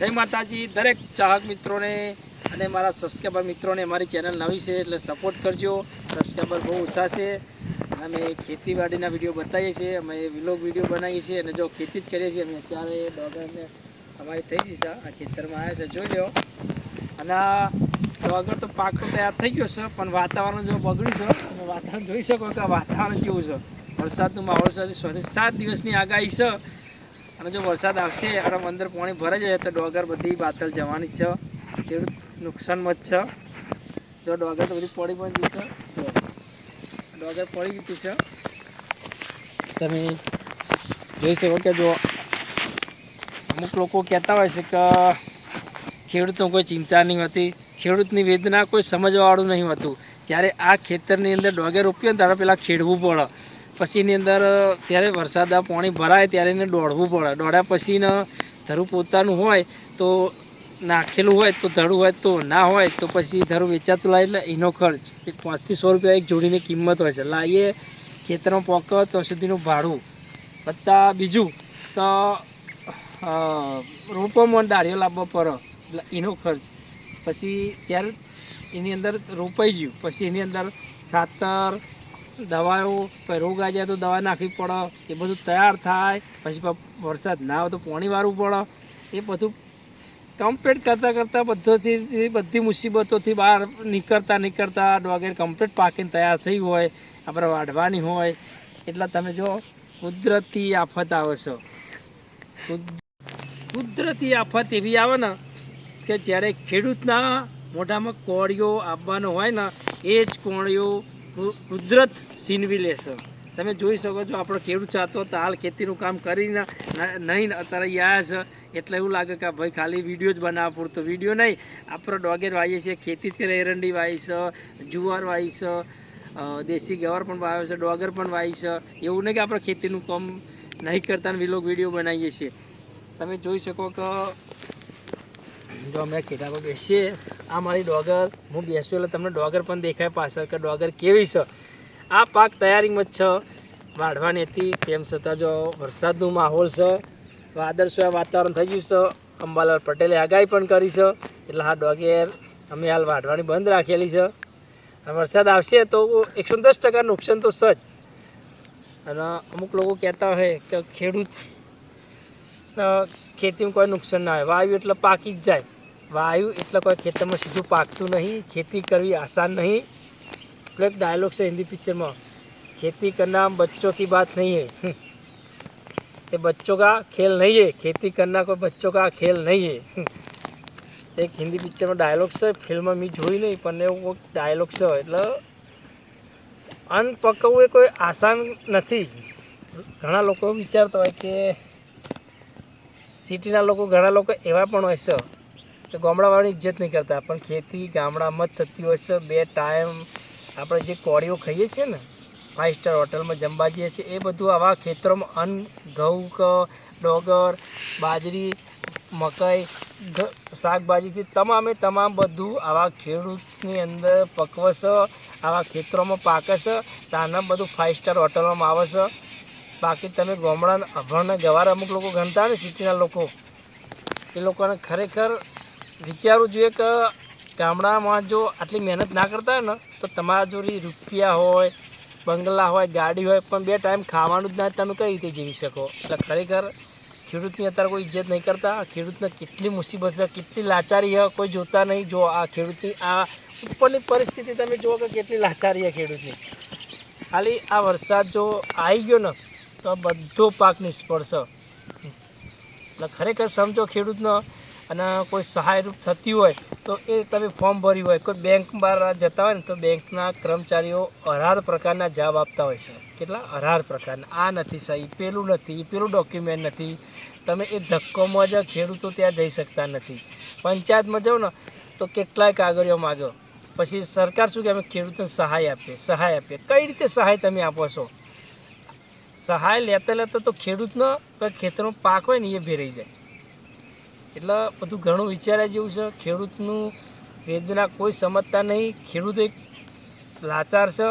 જય માતાજી દરેક ચાહક મિત્રોને અને મારા સબસ્ક્રાઈબર મિત્રોને અમારી ચેનલ નવી છે એટલે સપોર્ટ કરજો। સબસ્ક્રાઈબર બહુ ઓછા છે। અમે ખેતીવાડીના વિડીયો બતાવીએ છીએ, અમે વ્લોગ વિડીયો બનાવીએ છીએ અને જો ખેતી જ કરીએ છીએ। અમે અત્યારે ડોગરને અમારી થઈ ગઈ છે, આ ખેતરમાં આવ્યા છે, જોઈ લો। અને આ ડોગર તો પાક તો તૈયાર થઈ ગયો છે, પણ વાતાવરણ જો બગડ્યું છે। તમે વાતાવરણ જોઈ શકો કે આ વાતાવરણ કેવું છે। વરસાદનું માહોલ છે, 7 દિવસની આગાહી છે। અને જો વરસાદ આવશે અને અંદર પાણી ભરાઈ જાય તો ડોગર બધી બાતલ જવાની જ છે, ખેડૂત નુકસાનમાં જ છે। જો ડોગર તો બધી પડી પણ ગઈ છે, ડોગર પડી ગઈ છે, તમે જોઈ શકો કે જો અમુક લોકો કહેતા હોય છે કે ખેડૂતનો કોઈ ચિંતા નહીં હોતી, ખેડૂતની વેદના કોઈ સમજવાવાળું નહીં હોતું। જ્યારે આ ખેતરની અંદર ડોગર રોપ્યો ને ત્યારે પહેલાં ખેડવું પડે, પછી એની અંદર ત્યારે વરસાદ પાણી ભરાય ત્યારે એને દોડવું પડે, દોડ્યા પછીને ધરું પોતાનું હોય તો નાખેલું હોય તો ધરું હોય તો ના હોય તો પછી ધરું વેચાતું લાવે એટલે એનો ખર્ચ 5 થી 100 રૂપિયા એક જોડીની કિંમત હોય છે। લાવીએ ખેતરમાં પોકો તો સુધીનું ભાડું બધા બીજું તો રોપવામાં ડાળીઓ લાવવા પડે એટલે એનો ખર્ચ, પછી ત્યારે એની અંદર રોપાઈ ગયું પછી એની અંદર ખાતર દવાઓ રોગ આવી જાય તો દવા નાખવી પડે, એ બધું તૈયાર થાય પછી વરસાદ ના આવે તો પાણી વાળવું પડે। એ બધું કમ્પ્લીટ કરતાં બધી મુસીબતોથી બહાર નીકળતા ડોગર કમ્પ્લીટ પાકીને તૈયાર થઈ હોય, આપણે વાઢવાની હોય એટલે તમે જો કુદરતી આફત આવે છે। કુદરતી આફત એવી આવે ને કે જ્યારે ખેડૂતના મોઢામાં કોળીઓ આવવાનો હોય ને એ જ કોળીઓ કુદરત છીનવી લેશે। તમે જોઈ શકો છો આપણો ખેડૂત ચાહતો તો હાલ ખેતીનું કામ કરીને નહીં અત્યારે આવ્યા છે એટલે એવું લાગે કે ભાઈ ખાલી વિડીયો જ બનાવવા પૂરતો, વિડીયો નહીં, આપણે ડોગર વાવીએ છીએ, ખેતી જ કરીએ, એરંડી વાવી છે, જુવાર વાવી છે, દેશી ગવાર પણ વાવ્યો છે, ડોગર પણ વાવી છે। એવું નહીં કે આપણે ખેતીનું કામ નહીં કરતા વ્લોગ વિડીયો બનાવીએ છીએ। તમે જોઈ શકો કે જો અમે ખેતર પર બેસીએ, આ મારી ડોગર, હું બેસું એટલે તમને ડોગર પણ દેખાય પાછળ કે ડોગર કેવી છે। આ પાક તૈયારીમાં જ છે, વાઢવાની હતી, તેમ છતાં જો વરસાદનું માહોલ છે, વાદળછાયા વાતાવરણ થઈ ગયું છે, અંબાલાલ પટેલે આગાહી પણ કરી છે એટલે આ ડોગર અમે હાલ વાઢવાની બંધ રાખેલી છે। અને વરસાદ આવશે તો 110% નુકસાન તો છે જ। અને અમુક લોકો કહેતા હોય કે ખેડૂત ખેતીમાં કોઈ નુકસાન ના હોય, વાયુ એટલે પાકી જ જાય, વાયુ એટલે કોઈ ખેતરમાં સીધું પાકતું નહીં, ખેતી કરવી આસાન નહીં। એટલે એક ડાયલોગ છે હિન્દી પિક્ચરમાં, खेती करना बच्चों की बात नहीं है, ये बच्चों का खेल नहीं है, खेती करना कोई बच्चों का खेल नहीं है। એક હિન્દી પિક્ચરમાં ડાયલોગ છે, ફિલ્મમાં મેં જોઈ નહીં પણ એવો ડાયલોગ છે। એટલે અન્ન પકવવું એ કોઈ આસાન નથી। ઘણા લોકો વિચારતા હોય કે સિટીના લોકો, ઘણા લોકો એવા પણ હોય છે કે ગામડાવાળાની ઇજ્જત નહીં કરતા, પણ ખેતી ગામડામાં જ થતી હોય છે। 2 ટાઈમ આપણે જે કોળીઓ ખાઈએ છીએ ને, 5 સ્ટાર હોટલમાં જમવા જઈએ છીએ, એ બધું આવા ખેતરોમાં અન્ન, ઘઉં, ડોગર, બાજરી, મકાઈ, શાકભાજીથી તમામ બધું આવા ખેડૂતની અંદર પકવે છે, આવા ખેતરોમાં પાકે છે, ત્યાંના બધું 5 સ્ટાર હોટલમાં આવે છે। બાકી તમે ગામડાના અભણના ગવાર અમુક લોકો ગણતા ને સિટીના લોકો, એ લોકોને ખરેખર વિચારવું જોઈએ કે ગામડામાં જો આટલી મહેનત ના કરતા હોય ને તો તમારા જોડે રૂપિયા હોય, બંગલા હોય, ગાડી હોય, પણ 2 ટાઈમ ખાવાનું જ ના તમે કઈ રીતે જીવી શકો। એટલે ખરેખર ખેડૂતની અત્યારે કોઈ ઇજ્જત નહીં કરતા। ખેડૂતને કેટલી મુસીબત છે, કેટલી લાચારી છે, કોઈ જોતા નહીં। જો આ ખેડૂતની આ ઉપરની પરિસ્થિતિ તમે જુઓ કે કેટલી લાચારી છે ખેડૂતની। ખાલી આ વરસાદ જો આવી ગયો ને તો બધો પાક નિષ્ફળ છે। એટલે ખરેખર સમજો ખેડૂતનો, અને કોઈ સહાયરૂપ થતી હોય તો એ તમે ફોર્મ ભર્યું હોય, કોઈ બેંક બહાર જતા હોય ને તો બેંકના કર્મચારીઓ 18 પ્રકારના જવાબ આપતા હોય છે। કેટલા 18 પ્રકારના, આ નથી સહી, પેલું નથી, પેલું ડોક્યુમેન્ટ નથી। તમે એ ધક્કોમાં જ ખેડૂતો ત્યાં જઈ શકતા નથી। પંચાયતમાં જાઓ ને તો કેટલાય કાગળિયો માગ્યો, પછી સરકાર શું કે અમે ખેડૂતને સહાય આપીએ। કઈ રીતે સહાય તમે આપો છો? સહાય લેતા તો ખેડૂતનો ખેતરમાં પાક હોય ને એ ભેરાઈ જાય। એટલે બધું ઘણું વિચાર્યા જેવું છે। ખેડૂતનું વેદના કોઈ સમજતા નહીં, ખેડૂત એક લાચાર છે,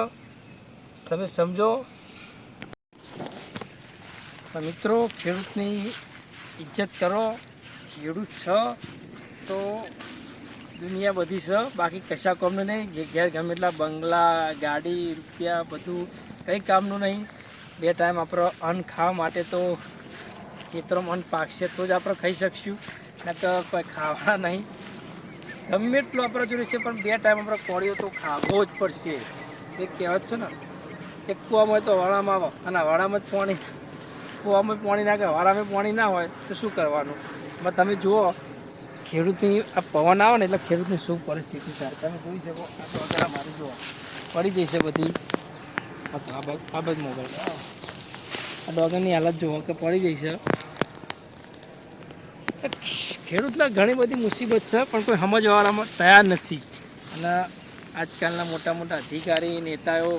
તમે સમજો। મિત્રો ખેડૂતની ઇજ્જત કરો, ખેડૂત છે તો દુનિયા બધી છે, બાકી કશા કામનું નહીં. ઘેર ગમે એટલા બંગલા, ગાડી, રૂપિયા બધું કંઈ કામનું નહીં. 2 ટાઈમ આપણો અન્ન ખાવા માટે તો ખેતરોમાં અન્ન પાકશે તો જ આપણે ખાઈ શકશું, ના તો કોઈ ખાવા નહીં. ગમે એટલું આપણે જોડે છે પણ 2 ટાઈમ આપણે કોળીઓ તો ખાવો જ પડશે. એ કહેવત છે ને, એક કૂવામાં હોય તો વાળામાં આવો, અને વાળામાં જ પાણી, કૂવામાં પાણી નાખે, વાળામાં પાણી ના હોય તો શું કરવાનું? એમાં તમે જુઓ ખેડૂતની આ પવન આવે ને એટલે ખેડૂતની શું પરિસ્થિતિ થાય તમે જોઈ શકો. આ તો અગર મારી જુઓ પડી જશે બધી. આ બાજુ મોબાઈલ આ ડોગરની હાલત જુઓ કે પડી જશે. ખેડૂતના ઘણી બધી મુસીબત છે પણ કોઈ સમજવાવાળામાં તૈયાર નથી. અને આજકાલના મોટા મોટા અધિકારી, નેતાઓ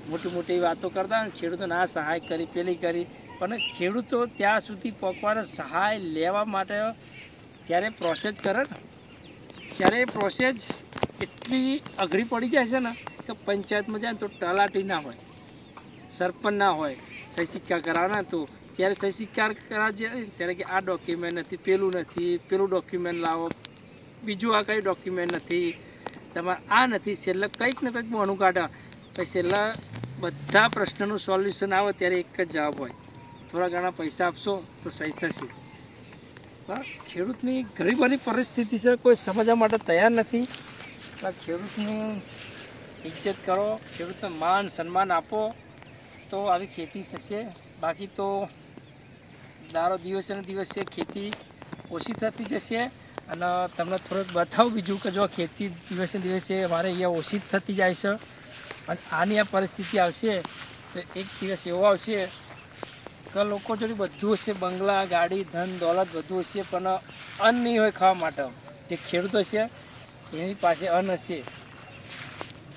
મોટી મોટી વાતો કરતા હોય ને, ખેડૂતોને આ સહાય કરી, પેલી કરી, પણ ખેડૂતો ત્યાં સુધી પહોંચવાના સહાય લેવા માટે જ્યારે પ્રોસેસ કરે ને ત્યારે એ પ્રોસેસ એટલી અઘરી પડી જાય છે ને કે પંચાયતમાં જાય ને તો તલાટી ના હોય, સરપંચ ના હોય, સહી સિક્કા કરાવવાના તો ત્યારે સહી સિક્કા કરાવ જાય ત્યારે કે આ ડોક્યુમેન્ટ નથી, પેલું નથી, પેલું ડોક્યુમેન્ટ લાવો, બીજું આ કંઈ ડોક્યુમેન્ટ નથી, તમારે આ નથી. છેલ્લે કંઈક ને કંઈક બહાનું કાઢે. પછી છેલ્લા બધા પ્રશ્નનું સોલ્યુશન આવે ત્યારે એક જ જવાબ હોય, થોડા ઘણા પૈસા આપશો તો સહી થશે. ખેડૂતની ગરીબોની પરિસ્થિતિ છે, કોઈ સમજવા માટે તૈયાર નથી. ખેડૂતની ઇજ્જત કરો, ખેડૂતને માન સન્માન આપો તો આવી ખેતી થશે. બાકી તો દારો દિવસે ને દિવસે ખેતી ઓછી થતી જશે. અને તમને થોડુંક બતાવું બીજું કે જો ખેતી દિવસે દિવસે અમારે અહીંયા ઓછી જ થતી જાય છે. અને આની આ પરિસ્થિતિ આવશે તો એક દિવસ એવો આવશે કે લોકો જોડે બધું હશે, બંગલા, ગાડી, ધન દોલત બધું હશે, પણ અન્ન નહીં હોય ખાવા માટે. જે ખેડૂતો છે એની પાસે અન્ન હશે,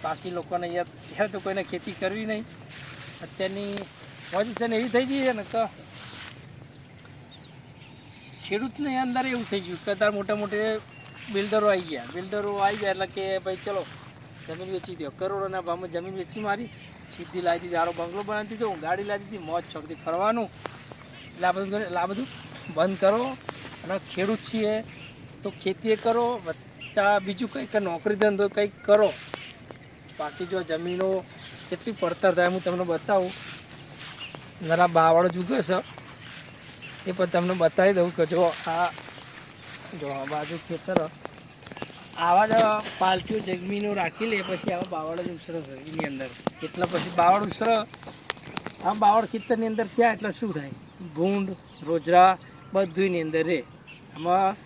બાકી લોકોને યાર તો કોઈને ખેતી કરવી નહીં. અત્યારની પોઝિશન એવી થઈ ગઈ છે ને કે ખેડૂતને અંદર એવું થઈ ગયું કે અત્યારે મોટા મોટા બિલ્ડરો આવી ગયા એટલે કે ભાઈ ચલો જમીન વેચી દો, કરોડોના ભાવમાં જમીન વેચી મારી, સીધી લાવી દીધી, સારો બંગલો બનાવી દીધો, ગાડી લાવી દીધી, મોજ છોકરી ફરવાનું. એટલે આ બધું બંધ કરો. અને ખેડૂત છીએ તો ખેતી કરો, વત્તા બીજું કંઈક નોકરી ધંધો કંઈક કરો. બાકી જો જમીનો કેટલી પડતર થાય હું તમને બતાવું. જરા બાવળ જુગે છે એ પણ તમને બતાવી દઉં કે જો આ બાજુ ખેતર આવા જ પાલટીઓ જમીનો રાખી લે પછી આવા બાવળ જ ઉછરે છે એની અંદર. એટલા પછી બાવળ ઉછરે, આ બાવળ ખેતરની અંદર થયા એટલે શું થાય, ભૂંડ, રોજરા બધું એની અંદર રહે. આમાં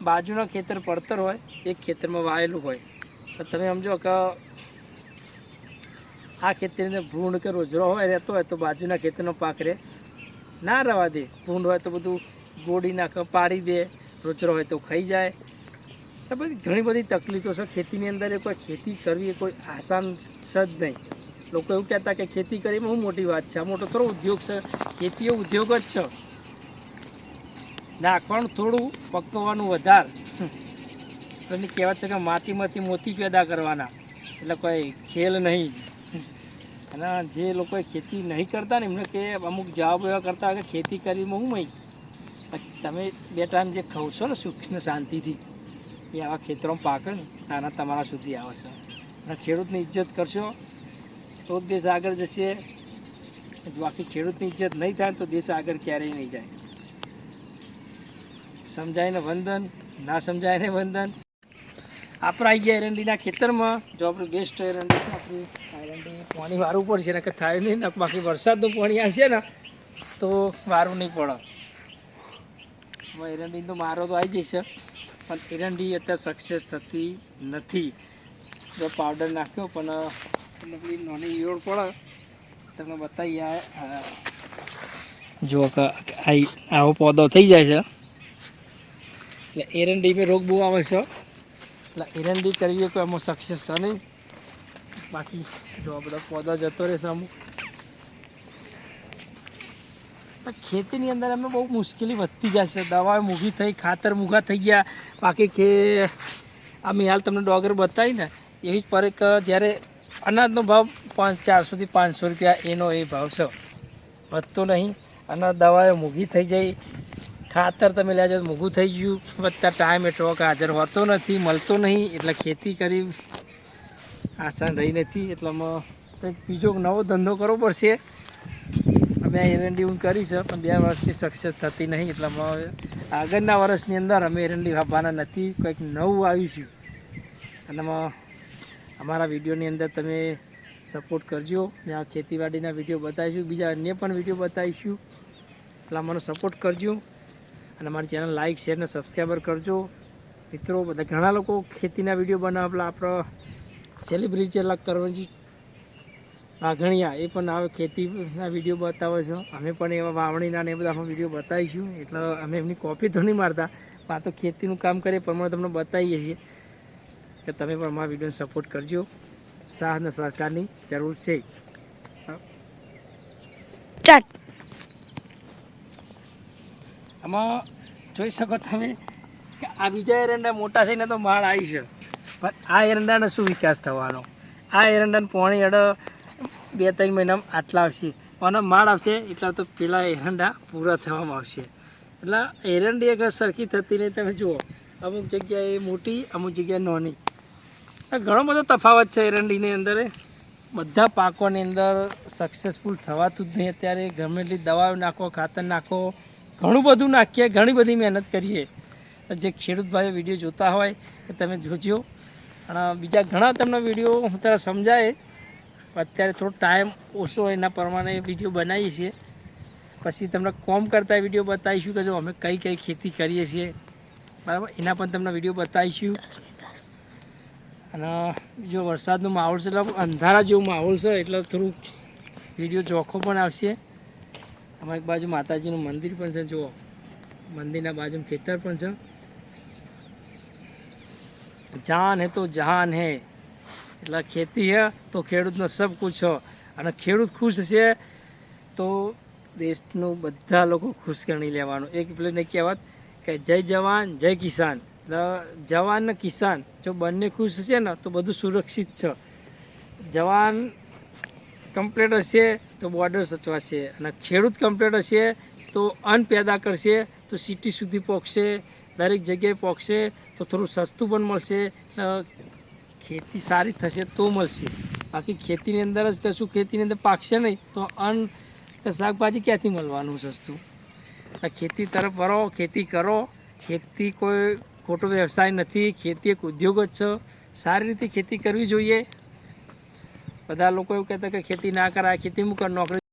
બાજુના ખેતર પડતર હોય, એક ખેતરમાં વાયેલું હોય તો તમે સમજો કે આ ખેતરની અંદર ભૂંડ કે રોજરો હોય રહેતો હોય તો બાજુના ખેતરનો પાક રહે ના રહેવા દે. ભૂંડ હોય તો બધું ગોળી નાખે, પાડી દે, રોજરો હોય તો ખાઈ જાય. તો બધી ઘણી બધી તકલીફો છે ખેતીની અંદર. એ કોઈ ખેતી કરવી એ કોઈ આસાન છે જ નહીં. લોકો એવું કહેતા કે ખેતી કરવી બહુ મોટી વાત છે, આ મોટો થોડો ઉદ્યોગ છે. ખેતી એ ઉદ્યોગ જ છે. નાખવાનું થોડું, પકવવાનું વધારે. એની કહેવત છે કે માટીમાંથી મોતી પેદા કરવાના, એટલે કોઈ ખેલ નહીં. અને જે લોકોએ ખેતી નહીં કરતા ને એમને કે અમુક જવાબ એવા કરતા કે ખેતી કરવામાં હું નહીં, તમે 2 ટાઈમ જે ખાવ છો ને સુખને શાંતિથી એ આવા ખેતરોમાં પાકે ને તારા તમારા સુધી આવે છે. અને ખેડૂતની ઇજ્જત કરશો તો દેશ આગળ જશે, બાકી ખેડૂતની ઇજ્જત નહીં થાય તો દેશ આગળ ક્યારેય નહીં જાય. સમજાયને વંદન, ના સમજાયને વંદન. આપણે આવી ગયા એરંડીના ખેતરમાં. જો આપણું બેસ્ટ એરંડી છે, આપણી એરંડી પાણી વારવું પડશે ને કે થાય નહીં ને, બાકી વરસાદનું પાણી આવશે ને તો વારવું નહીં પડે. હવે એરંડી તો મારો તો આવી જશે પણ એરંડી અત્યારે સક્સેસ થતી નથી. જો પાવડર નાખ્યો પણ એટલે પેલી નાની ઈયળ પડે તમને બતાવીએ. જો કે આવો પૌધો થઈ જાય છે એટલે એરંડીમાં રોગ બહુ આવે છે. એટલે એરંડી કરવી કોઈ એમાં સક્સેસ છે નહીં. બાકી જો આ બધો પૌધો જતો રહેશે અમુક. ખેતીની અંદર એમને બહુ મુશ્કેલી વધતી જશે. દવા મૂઘી થઈ, ખાતર મૂઘા થઈ ગયા. બાકી કે અમે હાલ તમને ડોગર બતાવી ને એવી જ પડે કે જ્યારે અનાજનો ભાવ 400 થી 500 રૂપિયા એનો એ ભાવ છે, વધતો નહીં. અને દવાઓ મૂઘી થઈ જાય, ખાતર તમે લેજો મોંઘું થઈ ગયું, વધતા ટાઈમ એટલો કે હાજર હોતો નથી, મળતો નહીં, એટલે ખેતી કરી આસાન રહી નથી. એટલામાં કંઈક બીજો નવો ધંધો કરવો પડશે. અમે એરંડી હું કરી છે પણ 2 વર્ષથી સક્સેસ થતી નહીં. એટલામાં આગળના વર્ષની અંદર અમે એરંડી વાવવાના નથી, કંઈક નવું આવીશું. અને અમારા વિડીયોની અંદર તમે સપોર્ટ કરજો. મેં આ ખેતીવાડીના વિડીયો બતાવીશું, બીજા અન્ય પણ વિડીયો બતાવીશું. એટલે મને સપોર્ટ કરજો અને મારી ચેનલ લાઇક શેર અને સબસ્ક્રાઈબર કરજો. મિત્રો બધા ઘણા લોકો ખેતીના વિડીયો બનાવે, પેલા આપણો સેલિબ્રિટી જેટલા કરવંજી વાઘણિયા એ પણ આવે ખેતીના વિડીયો બતાવે છે. અમે પણ એવા વાવણીના ને એ બધા વિડીયો બતાવીશું. એટલે અમે એમની કોપી તો નહીં મારતા, પણ આ તો ખેતીનું કામ કરીએ પણ તમને બતાવીએ છીએ કે તમે પણ અમારા વિડીયોને સપોર્ટ કરજો. સાથ અને સહકારની જરૂર છે. આમાં જોઈ શકો તમે કે આ બીજા એરંડા મોટા થઈને તો માળ આવી છે, પણ આ એરંડાનો શું વિકાસ થવાનો? આ એરંડાને પાણી અડ 2-3 મહિનામાં આટલા આવશે અને માળ આવશે એટલા તો પેલા એરંડા પૂરા થવામાં આવશે. એટલે એરંડી એક સરખી થતી નહીં. તમે જુઓ, અમુક જગ્યાએ મોટી, અમુક જગ્યાએ નાની, ઘણો બધો તફાવત છે એરંડીની અંદર. બધા પાકોની અંદર સક્સેસફુલ થવાતું જ નહીં. અત્યારે ગમે એટલી દવાઓ નાખો, ખાતર નાખો, ઘણું બધું નાખીએ, ઘણી બધી મહેનત કરીએ. જે ખેડૂત ભાઈઓ વિડીયો જોતા હોય એ તમે જોજો. અને બીજા ઘણા તમને વિડીયો હું ત્યારે સમજાય, અત્યારે થોડો ટાઈમ ઓછો હોય એના પ્રમાણે વિડીયો બનાવીએ છીએ. પછી તમને કોમ કરતા વિડીયો બતાવીશું કે જો અમે કઈ કઈ ખેતી કરીએ છીએ, બરાબર, એના પણ તમને વિડીયો બતાવીશું. અને જો વરસાદનો માહોલ છે એટલે અંધારા જેવો માહોલ છે એટલે થોડુંક વિડીયો ચોખ્ખો પણ આવશે. અમારી બાજુ માતાજીનું મંદિર પણ છે, જુઓ, મંદિરના બાજુમાં ખેતર પણ છે. જાન હે તો જહાન હે, એટલે ખેતી હે તો ખેડૂતનો સબ કુછ હો. અને ખેડૂત ખુશ છે તો દેશનું બધા લોકો ખુશ ગણી લેવાનું. એક પેલું કહેવત કે જય જવાન જય કિસાન. એટલે જવાન ને કિસાન જો બંને ખુશ હશે ને તો બધું સુરક્ષિત છે. જવાન કમ્પ્લીટ હશે તો બોર્ડર સચવાશે, અને ખેડૂત કમ્પ્લીટ હશે તો અન્ન પેદા કરશે તો સિટી સુધી પહોંચશે, દરેક જગ્યાએ પહોંચશે તો થોડું સસ્તું પણ મળશે. ખેતી સારી થશે તો મળશે, બાકી ખેતીની અંદર જ કશું ખેતીની અંદર પાકશે નહીં તો અન્ન કે શાકભાજી ક્યાંથી મળવાનું સસ્તું? ખેતી તરફ વળો, ખેતી કરો. ખેતી કોઈ ખોટો વ્યવસાય નથી, ખેતી એક ઉદ્યોગ જ છે. સારી રીતે ખેતી કરવી જોઈએ. બધા લોકો એવું કહેતા કે ખેતી ના કરાય, ખેતી મૂકર નોકરી